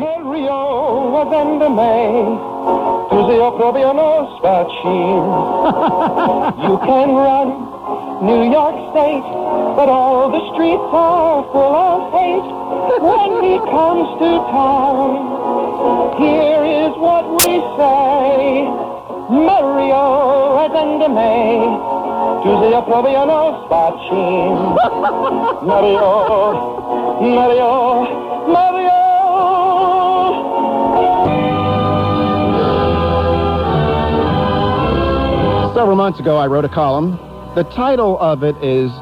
Mario avende me, tu sei proprio uno spacino. You can run New York State, but all the streets are full of hate. When he comes to town, here is what we say. Mario avende me, tu sei proprio uno spacino. Mario, Mario, Mario. Several months ago, I wrote a column. The title of it is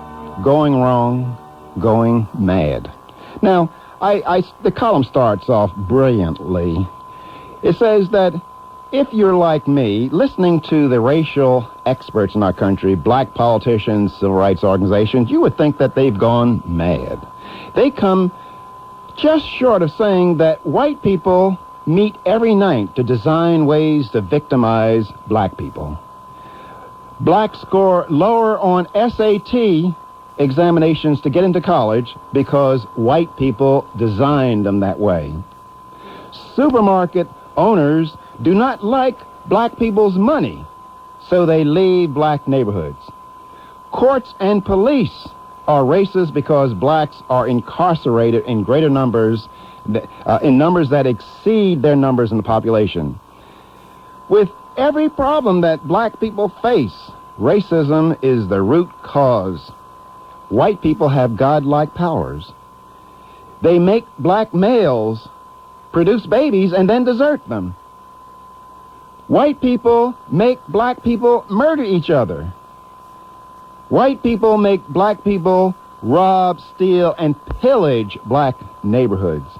Going Wrong, Going Mad. Now, the column starts off brilliantly. It says that if you're like me, listening to the racial experts in our country, black politicians, civil rights organizations, you would think that they've gone mad. They come just short of saying that white people meet every night to design ways to victimize black people. Blacks score lower on SAT examinations to get into college because white people designed them that way. Supermarket owners do not like black people's money, so they leave black neighborhoods. Courts and police are racist because blacks are incarcerated in greater numbers, in numbers that exceed their numbers in the population. With every problem that black people face, racism is the root cause. White people have godlike powers. They make black males produce babies and then desert them. White people make black people murder each other. White people make black people rob, steal, and pillage black neighborhoods.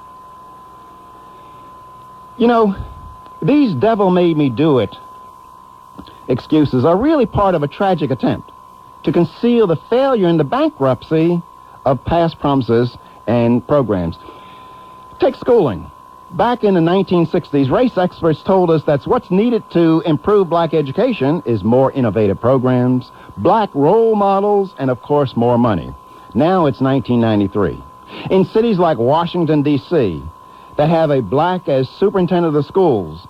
You know, these devil-made-me-do-it excuses are really part of a tragic attempt to conceal the failure and the bankruptcy of past promises and programs. Take schooling. Back in the 1960s, race experts told us that what's needed to improve black education is more innovative programs, black role models, and of course more money. Now it's 1993. In cities like Washington, D.C., that have a black as superintendent of the schools,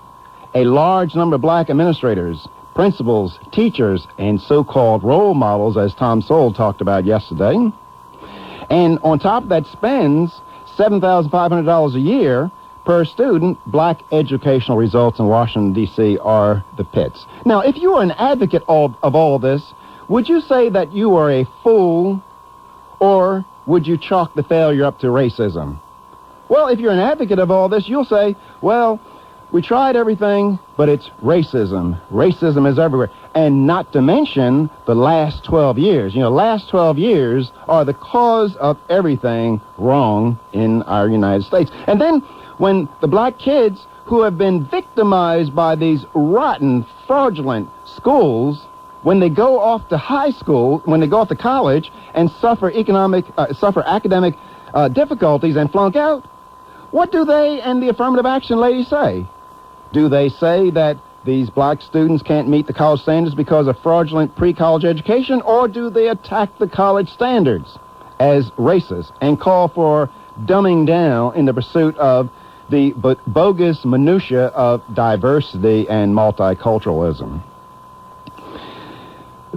a large number of black administrators, principals, teachers, and so-called role models, as Tom Sowell talked about yesterday. And on top of that, spends $7,500 a year per student. Black educational results in Washington, D.C. are the pits. Now, if you were an advocate of all this, would you say that you are a fool, or would you chalk the failure up to racism? Well, if you're an advocate of all this, you'll say, well, we tried everything, but it's racism. Racism is everywhere. And not to mention the last 12 years. You know, last 12 years are the cause of everything wrong in our United States. And then when the black kids who have been victimized by these rotten, fraudulent schools, when they go off to high school, when they go off to college and suffer academic difficulties and flunk out, what do they and the affirmative action ladies say? Do they say that these black students can't meet the college standards because of fraudulent pre-college education, or do they attack the college standards as racist and call for dumbing down in the pursuit of the bogus minutia of diversity and multiculturalism?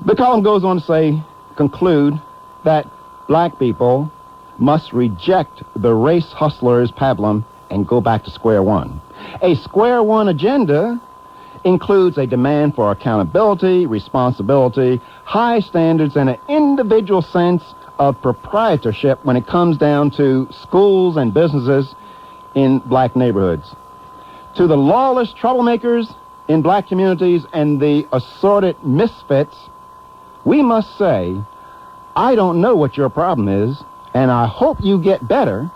The column goes on to conclude that black people must reject the race hustlers' pablum and go back to square one. A square one agenda includes a demand for accountability, responsibility, high standards, and an individual sense of proprietorship when it comes down to schools and businesses in black neighborhoods. To the lawless troublemakers in black communities and the assorted misfits, we must say, I don't know what your problem is, and I hope you get better,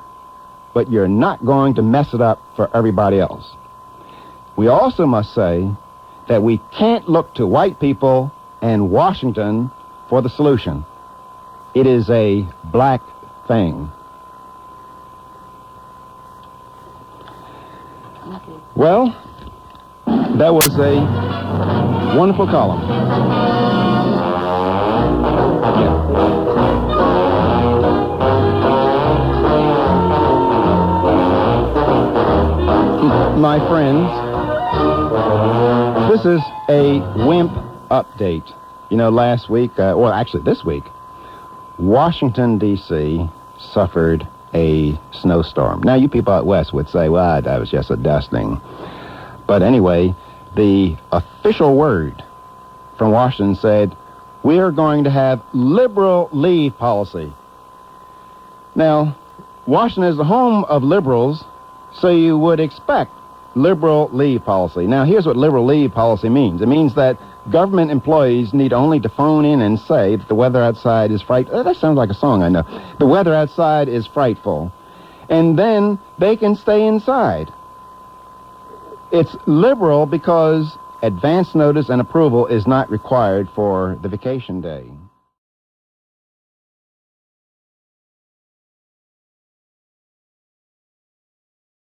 but you're not going to mess it up for everybody else. We also must say that we can't look to white people and Washington for the solution. It is a black thing. Well, that was a wonderful column. Yeah. my friends, this is a WIMP update. You know, last week, well, actually this week, Washington, D.C. suffered a snowstorm. Now, you people out west would say, well, that was just a dusting. But anyway, the official word from Washington said, we are going to have liberal leave policy. Now, Washington is the home of liberals, so you would expect liberal leave policy. Now, here's what liberal leave policy means. It means that government employees need only to phone in and say that the weather outside is frightful. That sounds like a song, I know. The weather outside is frightful. And then they can stay inside. It's liberal because advance notice and approval is not required for the vacation day.